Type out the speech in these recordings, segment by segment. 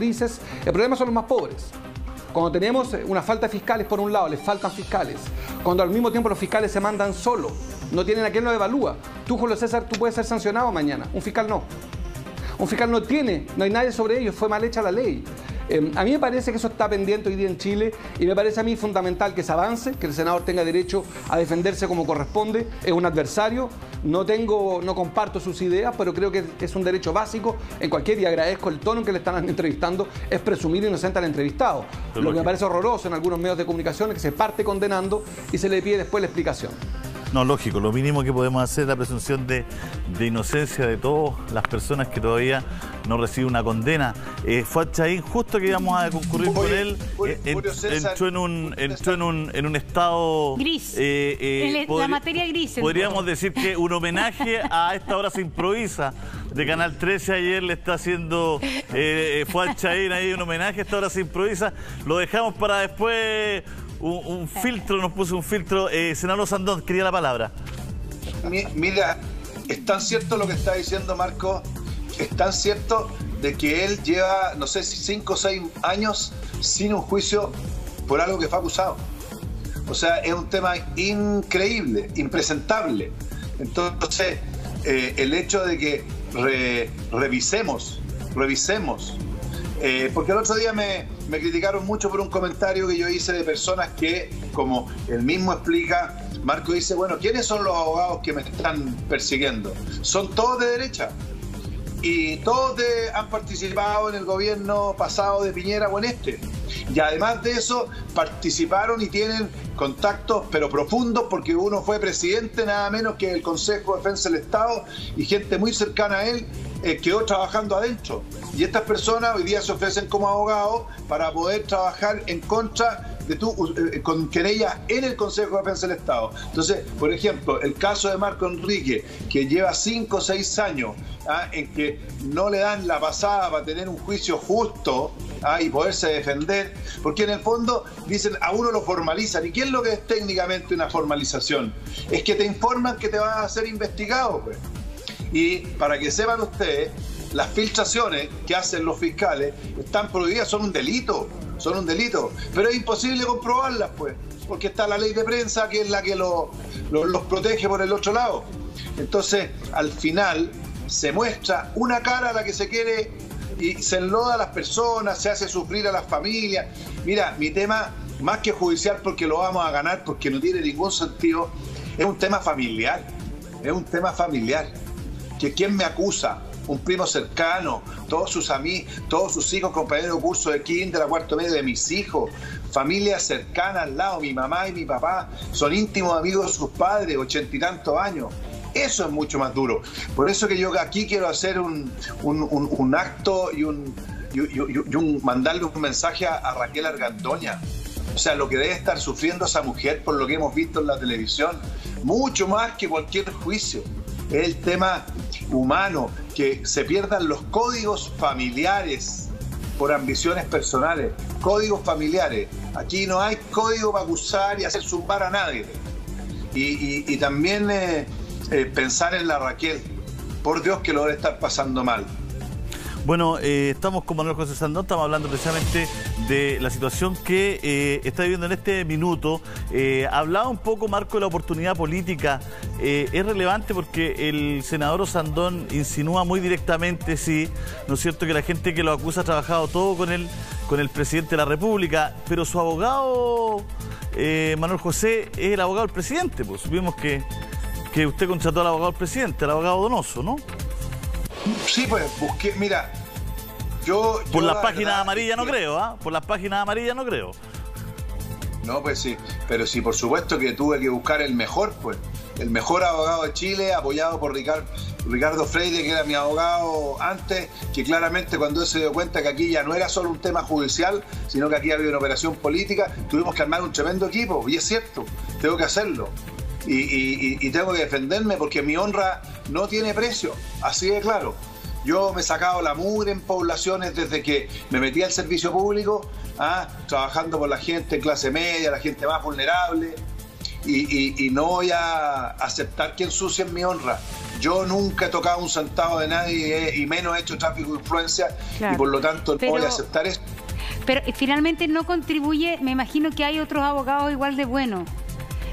directrices. El problema son los más pobres. Cuando tenemos una falta de fiscales, por un lado, les faltan fiscales. Cuando al mismo tiempo los fiscales se mandan solos, no tienen a quien los evalúa. Tú, Julio César, tú puedes ser sancionado mañana. Un fiscal no. Un fiscal no hay nadie sobre ellos, fue mal hecha la ley. A mí me parece que eso está pendiente hoy día en Chile y me parece a mí fundamental que se avance, que el senador tenga derecho a defenderse como corresponde. Es un adversario, no comparto sus ideas, pero creo que es un derecho básico en cualquier, y agradezco el tono en que le están entrevistando, es presumir inocente al entrevistado. Lo que me parece horroroso en algunos medios de comunicación es que se parte condenando y se le pide después la explicación. No, lógico, lo mínimo que podemos hacer es la presunción de inocencia de todas las personas que todavía no reciben una condena. Fuad Chahín, justo que íbamos a concurrir con él, entró en un estado gris, la materia gris. Podríamos decir que un homenaje a Esta Hora Se Improvisa de Canal 13 ayer le está haciendo Fuad Chahín ahí un homenaje a Esta Hora Se Improvisa. Lo dejamos para después. Un filtro, nos puso un filtro. Senador Sandón, quería la palabra. Mira, es tan cierto lo que está diciendo Marco, es tan cierto de que él lleva, no sé si 5 o 6 años sin un juicio por algo que fue acusado. O sea, es un tema increíble, impresentable. Entonces, el hecho de que revisemos, porque el otro día me criticaron mucho por un comentario que yo hice de personas que, como él mismo explica, Marco dice, bueno, ¿quiénes son los abogados que me están persiguiendo? Son todos de derecha. Y todos han participado en el gobierno pasado de Piñera o en este. Y además de eso, participaron y tienen contactos, pero profundos, porque uno fue presidente nada menos que el Consejo de Defensa del Estado y gente muy cercana a él quedó trabajando adentro. Y estas personas hoy día se ofrecen como abogados para poder trabajar en contra de con querellas en el Consejo de Defensa del Estado. Entonces, por ejemplo, el caso de Marco Enrique, que lleva 5 o 6 años en que no le dan la pasada para tener un juicio justo y poderse defender, porque en el fondo dicen, a uno lo formalizan. ¿Y qué es lo que es técnicamente una formalización? Es que te informan que te vas a ser investigado, pues. Y para que sepan ustedes, las filtraciones que hacen los fiscales están prohibidas, son un delito, pero es imposible comprobarlas, pues, porque está la ley de prensa, que es la que los protege por el otro lado. Entonces, al final, se muestra una cara a la que se quiere y se enloda a las personas, se hace sufrir a las familias. Mira, mi tema, más que judicial, porque lo vamos a ganar, porque no tiene ningún sentido, es un tema familiar, que ¿quién me acusa? Un primo cercano, todos sus amigos, todos sus hijos, compañeros de curso de kinder, a cuarto medio de mis hijos, familia cercana al lado, mi mamá y mi papá, son íntimos amigos de sus padres, 80 y tantos años. Eso es mucho más duro. Por eso que yo aquí quiero hacer un acto y mandarle un mensaje a Raquel Argandoña. O sea, lo que debe estar sufriendo esa mujer por lo que hemos visto en la televisión, mucho más que cualquier juicio. Es el tema humano, que se pierdan los códigos familiares por ambiciones personales. Códigos familiares. Aquí no hay código para acusar y hacer zumbar a nadie. Y también pensar en la Raquel. Por Dios que lo debe estar pasando mal. Bueno, estamos con Manuel José Sandón, estamos hablando precisamente de la situación que está viviendo en este minuto. Hablaba un poco, Marco, de la oportunidad política. Es relevante porque el senador Sandón insinúa muy directamente, sí, ¿no es cierto?, que la gente que lo acusa ha trabajado todo con el presidente de la República, pero su abogado, Manuel José, es el abogado del presidente. Pues supimos que usted contrató al abogado del presidente, al abogado Donoso, ¿no? Sí, pues busqué, mira, por las páginas amarillas no creo, ¿ah? Por las páginas amarillas no creo. No, pues sí, pero sí, por supuesto que tuve que buscar el mejor, pues, el mejor abogado de Chile, apoyado por Ricardo Freire, que era mi abogado antes, que claramente cuando él se dio cuenta que aquí ya no era solo un tema judicial, sino que aquí había una operación política, tuvimos que armar un tremendo equipo, y es cierto, tengo que hacerlo. Y tengo que defenderme porque mi honra no tiene precio, así de claro. Yo me he sacado la mugre en poblaciones desde que me metí al servicio público, trabajando por la gente clase media, la gente más vulnerable, y no voy a aceptar que ensucien mi honra. yo nunca he tocado un centavo de nadie y menos he hecho tráfico de influencia, claro, y por lo tanto no voy a aceptar eso. Pero finalmente no contribuye, me imagino que hay otros abogados igual de buenos.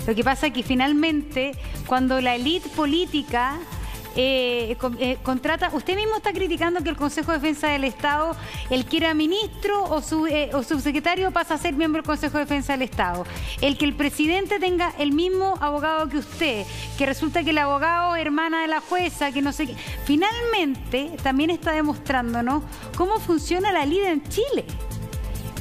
Lo que pasa es que finalmente cuando la élite política contrata, usted mismo está criticando que el Consejo de Defensa del Estado, el que era ministro o subsecretario pasa a ser miembro del Consejo de Defensa del Estado. El que el presidente tenga el mismo abogado que usted, que resulta que el abogado es hermana de la jueza, que no sé qué. Finalmente también está demostrándonos cómo funciona la ley en Chile.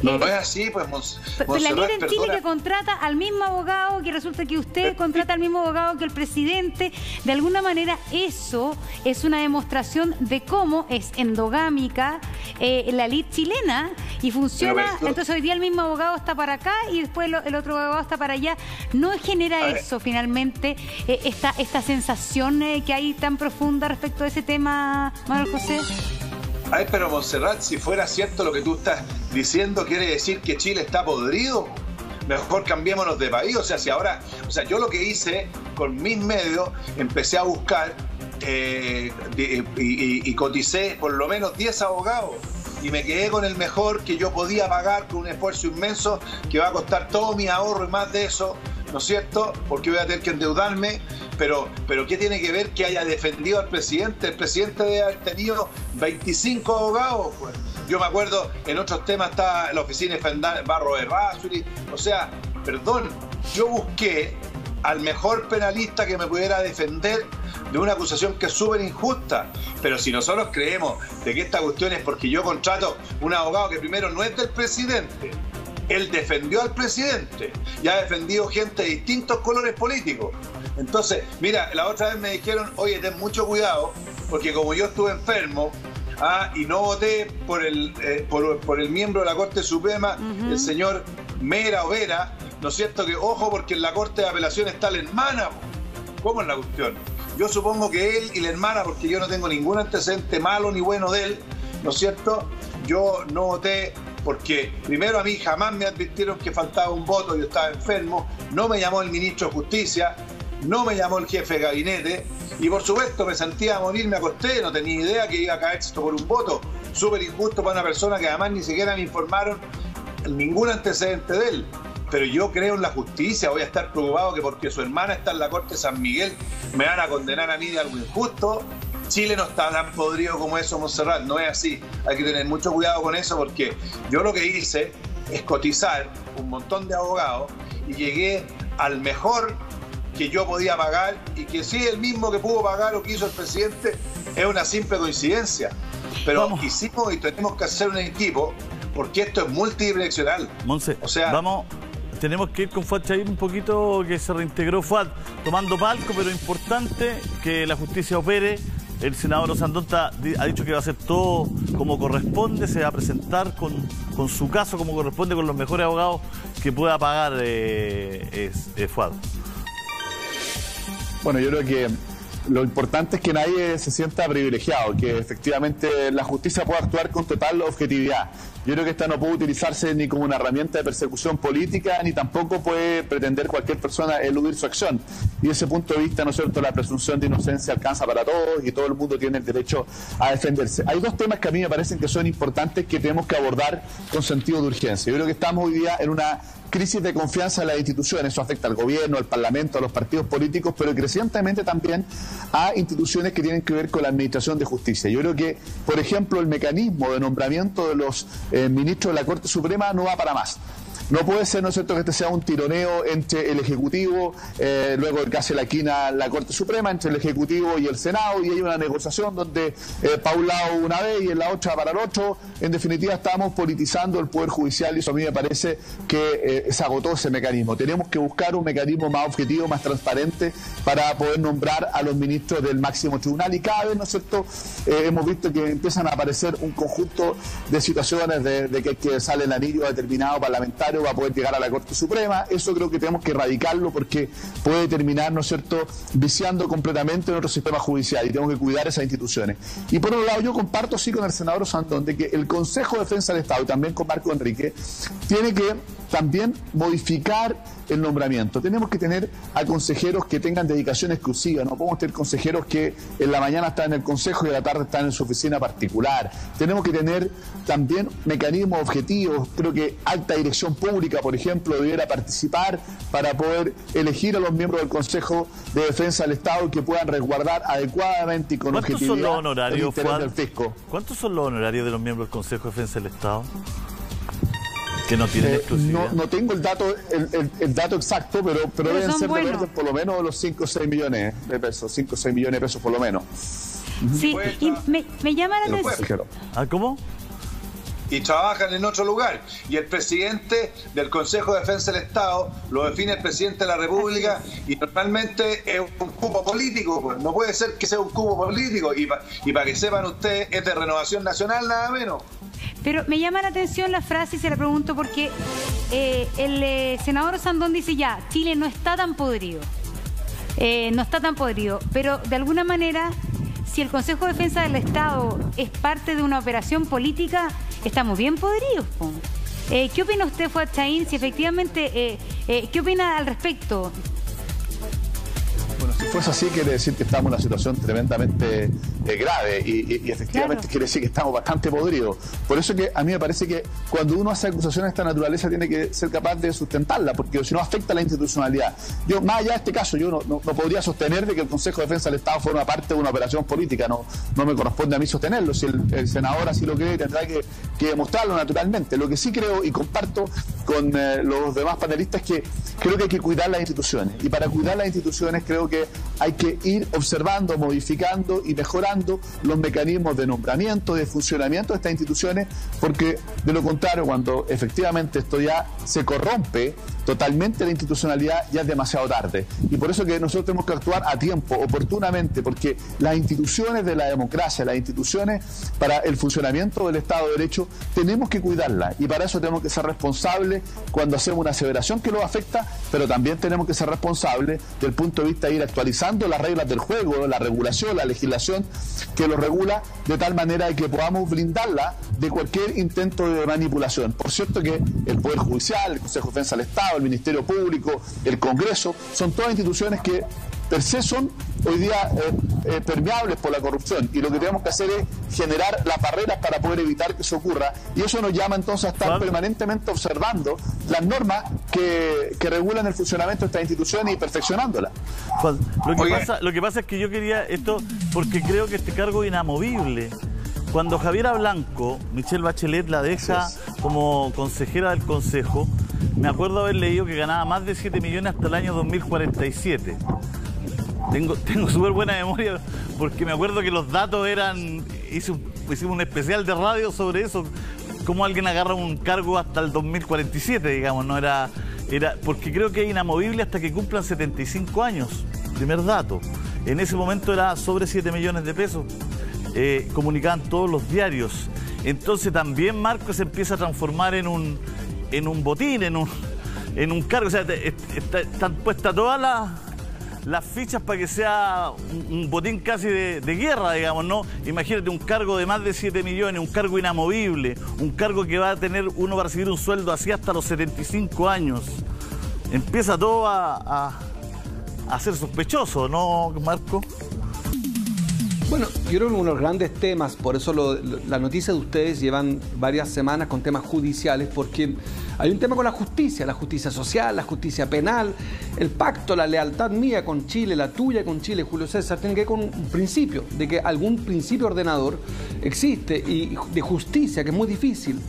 No es así, pues, Monserrat, la ley en Chile que contrata al mismo abogado, que resulta que usted contrata al mismo abogado que el presidente. De alguna manera eso es una demostración de cómo es endogámica la ley chilena y funciona. Entonces hoy día el mismo abogado está para acá y después el otro abogado está para allá. ¿No genera eso finalmente esta sensación que hay tan profunda respecto a ese tema, Manuel José? Ay, pero Monserrat, si fuera cierto lo que tú estás diciendo, quiere decir que Chile está podrido. Mejor cambiémonos de país. O sea, si ahora, yo lo que hice con mis medios, empecé a buscar y coticé por lo menos 10 abogados. Y me quedé con el mejor que yo podía pagar con un esfuerzo inmenso que va a costar todo mi ahorro y más de eso, ¿no es cierto? Porque voy a tener que endeudarme. Pero ¿qué tiene que ver que haya defendido al presidente? El presidente debe haber tenido 25 abogados, pues. Yo me acuerdo, en otros temas estaba la oficina de Barro de Rásuri. O sea, perdón, yo busqué al mejor penalista que me pudiera defender de una acusación que es súper injusta. Pero si nosotros creemos de que esta cuestión es porque yo contrato un abogado que primero no es del presidente, él defendió al presidente y ha defendido gente de distintos colores políticos. Entonces, mira, la otra vez me dijeron, oye, ten mucho cuidado, porque como yo estuve enfermo y no voté por el miembro de la Corte Suprema, el señor Mera o Vera, ¿no es cierto? Que ojo, porque en la Corte de Apelación está la hermana. ¿Cómo es la cuestión? Yo supongo que él y la hermana, porque yo no tengo ningún antecedente malo ni bueno de él, ¿no es cierto? Yo no voté porque primero a mí jamás me advirtieron que faltaba un voto, yo estaba enfermo, no me llamó el ministro de Justicia, no me llamó el jefe de gabinete y por supuesto me sentía a morir, me acosté, no tenía idea que iba a caer esto por un voto, súper injusto para una persona que además ni siquiera me informaron ningún antecedente de él. Pero yo creo en la justicia, voy a estar preocupado que porque su hermana está en la Corte de San Miguel me van a condenar a mí de algo injusto. Chile no está tan podrido como eso, Monserrat, no es así. Hay que tener mucho cuidado con eso porque yo lo que hice es cotizar un montón de abogados y llegué al mejor que yo podía pagar y que sí, el mismo que pudo pagar o que hizo el presidente es una simple coincidencia. Pero hicimos y tenemos que hacer un equipo porque esto es multidireccional. Monse, o sea, tenemos que ir con Fuad Chair un poquito, que se reintegró Fuad tomando palco, pero importante que la justicia opere. El senador Osandonta ha dicho que va a hacer todo como corresponde, se va a presentar con su caso como corresponde, con los mejores abogados que pueda pagar Fuad. Bueno, yo creo que lo importante es que nadie se sienta privilegiado, que efectivamente la justicia pueda actuar con total objetividad. Yo creo que esta no puede utilizarse ni como una herramienta de persecución política, ni tampoco puede pretender cualquier persona eludir su acción. Y desde ese punto de vista, ¿no es cierto?, la presunción de inocencia alcanza para todos y todo el mundo tiene el derecho a defenderse. Hay dos temas que a mí me parecen que son importantes que tenemos que abordar con sentido de urgencia. Yo creo que estamos hoy día en una crisis de confianza en las instituciones. Eso afecta al gobierno, al parlamento, a los partidos políticos, pero crecientemente también a instituciones que tienen que ver con la administración de justicia. Yo creo que, por ejemplo, el mecanismo de nombramiento de los ministros de la Corte Suprema no va para más. No puede ser, ¿no es cierto?, que este sea un tironeo entre el Ejecutivo, luego el que hace la quina la Corte Suprema, entre el Ejecutivo y el Senado, y hay una negociación donde para un lado una vez y en la otra para el otro. En definitiva, estamos politizando el Poder Judicial y eso a mí me parece que se agotó ese mecanismo. Tenemos que buscar un mecanismo más objetivo, más transparente, para poder nombrar a los ministros del máximo tribunal. Y cada vez, ¿no es cierto?, hemos visto que empiezan a aparecer un conjunto de situaciones de que sale el anillo determinado parlamentario va a poder llegar a la Corte Suprema. Eso creo que tenemos que erradicarlo porque puede terminar, ¿no es cierto?, viciando completamente nuestro sistema judicial y tenemos que cuidar esas instituciones. Y por otro lado, yo comparto sí con el senador Osandón de que el Consejo de Defensa del Estado y también con Marco Enrique tiene que también modificar el nombramiento. Tenemos que tener a consejeros que tengan dedicación exclusiva. No podemos tener consejeros que en la mañana están en el consejo y en la tarde están en su oficina particular. Tenemos que tener también mecanismos objetivos. Creo que alta dirección pública, por ejemplo, debiera participar para poder elegir a los miembros del Consejo de Defensa del Estado que puedan resguardar adecuadamente y con objetividad el interés del fisco. ¿Cuántos son los honorarios de los miembros del Consejo de Defensa del Estado? Que no tienen exclusividad. No tengo el dato exacto, pero deben ser del orden por lo menos los 5 o 6 millones de pesos. 5 o 6 millones de pesos por lo menos. Sí, y me llama la atención. ¿Cómo? Y trabajan en otro lugar. Y el presidente del Consejo de Defensa del Estado lo define el presidente de la República y normalmente es un cupo político. Pues. No puede ser que sea un cupo político. Y para que sepan ustedes, es de Renovación Nacional, nada menos. Pero me llama la atención la frase y se la pregunto porque el senador Sandón dice ya, Chile no está tan podrido. No está tan podrido. Pero de alguna manera, si el Consejo de Defensa del Estado es parte de una operación política, estamos bien podridos. ¿Qué opina usted, Fuad Chahín? Si efectivamente, ¿qué opina al respecto? Bueno, si fuese así, quiere decir que estamos en una situación tremendamente grave y efectivamente claro. Quiere decir que estamos bastante podridos. Por eso que a mí me parece que cuando uno hace acusaciones de esta naturaleza tiene que ser capaz de sustentarla, porque si no afecta la institucionalidad. Yo, más allá de este caso, yo no podría sostener de que el Consejo de Defensa del Estado forma parte de una operación política. No me corresponde a mí sostenerlo. Si el senador así lo cree, tendrá que demostrarlo naturalmente. Lo que sí creo y comparto con los demás panelistas es que creo que hay que cuidar las instituciones. Y para cuidar las instituciones creo que hay que ir observando, modificando y mejorando los mecanismos de nombramiento, de funcionamiento de estas instituciones, porque de lo contrario, cuando efectivamente esto ya se corrompe totalmente la institucionalidad, ya es demasiado tarde. Y por eso que nosotros tenemos que actuar a tiempo, oportunamente, porque las instituciones de la democracia, las instituciones para el funcionamiento del Estado de Derecho, tenemos que cuidarlas. Y para eso tenemos que ser responsables cuando hacemos una aseveración que nos afecta, pero también tenemos que ser responsables del punto de vista de ir actualizando las reglas del juego, la regulación, la legislación que lo regula, de tal manera que podamos blindarla de cualquier intento de manipulación. Por cierto que el Poder Judicial, el Consejo de Defensa del Estado, el Ministerio Público, el Congreso, son todas instituciones que per se son hoy día permeables por la corrupción, y lo que tenemos que hacer es generar las barreras para poder evitar que eso ocurra, y eso nos llama entonces a estar permanentemente observando las normas que regulan el funcionamiento de estas instituciones y perfeccionándolas. Lo que pasa es que yo quería esto porque creo que este cargo es inamovible. Cuando Javiera Blanco, Michelle Bachelet la deja como consejera del Consejo, me acuerdo haber leído que ganaba más de 7 millones hasta el año 2047. Tengo súper buena memoria porque me acuerdo que los datos eran... Hicimos un especial de radio sobre eso, cómo alguien agarra un cargo hasta el 2047, digamos, no era porque creo que es inamovible hasta que cumplan 75 años. Primer dato. En ese momento era sobre 7 millones de pesos. Comunicaban todos los diarios. Entonces también Marco se empieza a transformar en un botín, en un cargo. O sea, están puestas todas las fichas para que sea un botín casi de guerra, digamos, ¿no? Imagínate un cargo de más de 7 millones, un cargo inamovible, un cargo que va a tener uno para recibir un sueldo así hasta los 75 años. Empieza todo a ser sospechoso, ¿no, Marco? Bueno, yo creo que uno de los grandes temas, por eso la noticia de ustedes llevan varias semanas con temas judiciales, porque hay un tema con la justicia social, la justicia penal, el pacto, la lealtad mía con Chile, la tuya con Chile, Julio César, tiene que ver con un principio, de que algún principio ordenador existe y de justicia, que es muy difícil.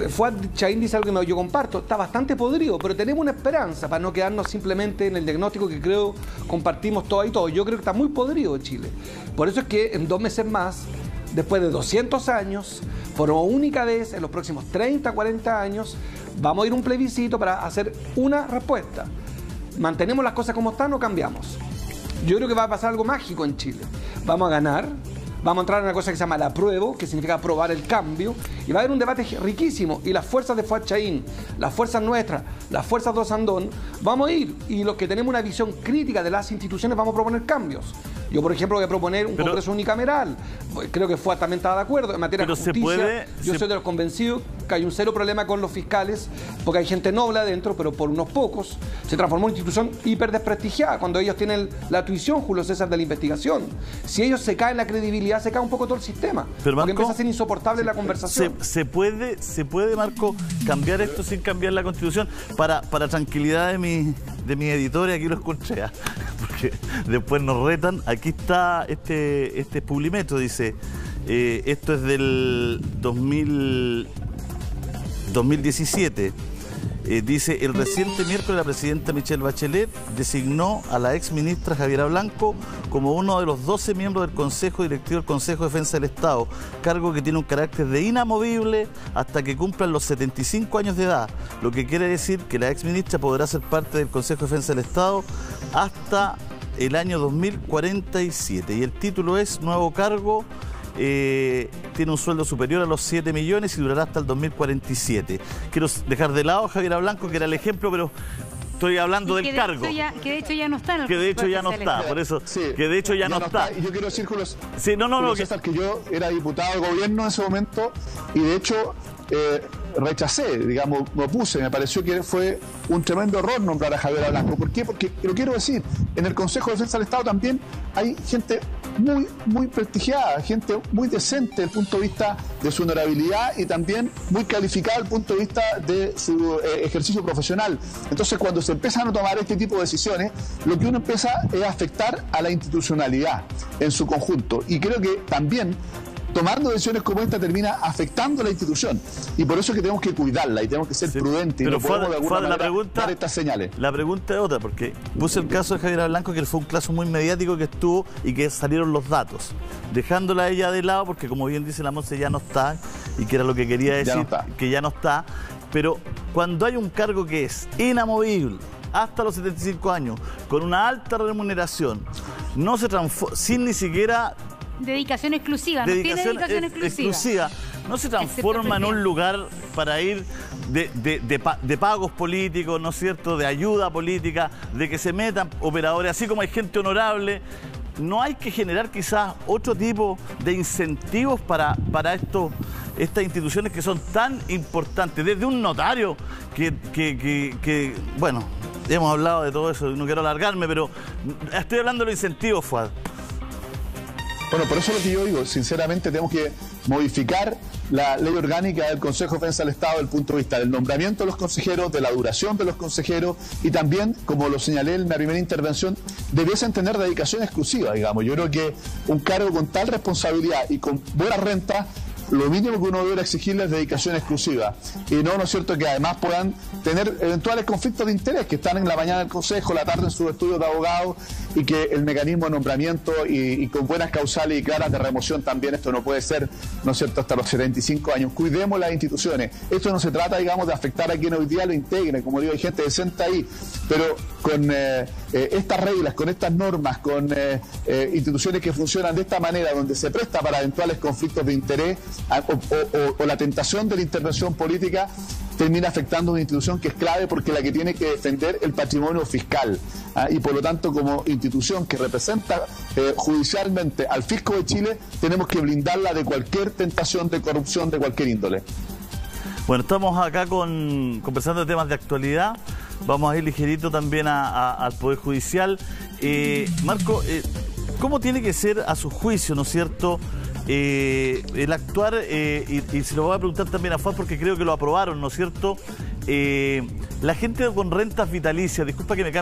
Fuad Chahín dice algo que yo comparto, está bastante podrido, pero tenemos una esperanza para no quedarnos simplemente en el diagnóstico que creo compartimos todo y todo. Yo creo que está muy podrido Chile. Por eso es que en 2 meses más, después de 200 años, por única vez en los próximos 30, 40 años, vamos a ir a un plebiscito para hacer una respuesta. ¿Mantenemos las cosas como están o cambiamos? Yo creo que va a pasar algo mágico en Chile. Vamos a ganar. Vamos a entrar en una cosa que se llama el apruebo, que significa aprobar el cambio, y va a haber un debate riquísimo, y las fuerzas de Fuad Chahín, las fuerzas nuestras, las fuerzas de Sandón, vamos a ir, y los que tenemos una visión crítica de las instituciones vamos a proponer cambios. Yo, por ejemplo, voy a proponer un Congreso unicameral. Creo que FUAD también estaba de acuerdo. En materia de justicia, yo soy de los convencidos que hay un cero problema con los fiscales, porque hay gente noble adentro, pero por unos pocos se transformó en una institución hiper desprestigiada, cuando ellos tienen la tuición, Julio César, de la investigación. Si ellos se caen la credibilidad, se cae un poco todo el sistema. Pero, Marco, porque empieza a ser insoportable la conversación. ¿Se puede, Marco, cambiar esto sin cambiar la Constitución? Para tranquilidad de mi editor, y aquí lo escuché, porque después nos retan. Aquí está este Publimetro, dice, esto es del 2017. Dice, el reciente miércoles la presidenta Michelle Bachelet designó a la ex ministra Javiera Blanco como uno de los 12 miembros del Consejo Directivo del Consejo de Defensa del Estado, cargo que tiene un carácter de inamovible hasta que cumplan los 75 años de edad, lo que quiere decir que la ex ministra podrá ser parte del Consejo de Defensa del Estado hasta el año 2047. Y el título es Nuevo Cargo. Tiene un sueldo superior a los 7 millones y durará hasta el 2047. Quiero dejar de lado a Javiera Blanco, que era el ejemplo, pero estoy hablando del cargo. Que de hecho ya no está en el Que de hecho ya no está, por eso. Sí, que de hecho ya no está. Y yo quiero decir, Julio, sí, César, que yo era diputado de gobierno en ese momento y de hecho rechacé, digamos, me opuse, me pareció que fue un tremendo error nombrar a Javiera Blanco. ¿Por qué? Porque, lo quiero decir, en el Consejo de Defensa del Estado también hay gente muy prestigiada, gente muy decente desde el punto de vista de su honorabilidad y también muy calificada desde el punto de vista de su ejercicio profesional. Entonces, cuando se empiezan a tomar este tipo de decisiones, lo que uno empieza es a afectar a la institucionalidad en su conjunto. Y creo que también tomando decisiones como esta termina afectando a la institución, y por eso es que tenemos que cuidarla y tenemos que ser prudentes, y no podemos de alguna manera dar estas señales. La pregunta es otra, porque puse el caso de Javiera Blanco, que fue un caso muy mediático que estuvo y que salieron los datos, dejándola a ella de lado, porque como bien dice la Monse, ya no está, y que era lo que quería decir, que ya no está. Pero cuando hay un cargo que es inamovible hasta los 75 años, con una alta remuneración, no se transforma, sin ni siquiera dedicación exclusiva, no tiene dedicación exclusiva. No se transforma en un lugar para ir de pagos políticos, ¿no es cierto?, de ayuda política, de que se metan operadores, así como hay gente honorable. ¿No hay que generar quizás otro tipo de incentivos para estas instituciones que son tan importantes? Desde un notario que bueno, hemos hablado de todo eso, no quiero alargarme, pero estoy hablando de los incentivos, Fuad. Bueno, por eso es lo que yo digo, sinceramente tenemos que modificar la ley orgánica del Consejo de Defensa del Estado desde el punto de vista del nombramiento de los consejeros, de la duración de los consejeros y también, como lo señalé en la primera intervención, debiesen tener dedicación exclusiva, digamos. Yo creo que un cargo con tal responsabilidad y con buena renta, lo mínimo que uno debería exigirles es dedicación exclusiva. Y no es cierto que además puedan tener eventuales conflictos de interés, que están en la mañana del Consejo, la tarde en sus estudios de abogado, y que el mecanismo de nombramiento y con buenas causales y claras de remoción también, esto no puede ser, ¿no es cierto?, hasta los 75 años. Cuidemos las instituciones. Esto no se trata, digamos, de afectar a quien hoy día lo integre. Como digo, hay gente decente ahí, pero con estas reglas, con estas normas, con instituciones que funcionan de esta manera, donde se presta para eventuales conflictos de interés, o la tentación de la intervención política, termina afectando a una institución que es clave, porque es la que tiene que defender el patrimonio fiscal, y por lo tanto, como institución que representa judicialmente al fisco de Chile, tenemos que blindarla de cualquier tentación de corrupción de cualquier índole. Bueno, estamos acá conversando de temas de actualidad. Vamos a ir ligerito también al Poder Judicial. Marco, ¿cómo tiene que ser a su juicio, ¿no es cierto?, el actuar, y se lo voy a preguntar también a Fuad, porque creo que lo aprobaron, ¿no es cierto?, la gente con rentas vitalicias, disculpa que me cambie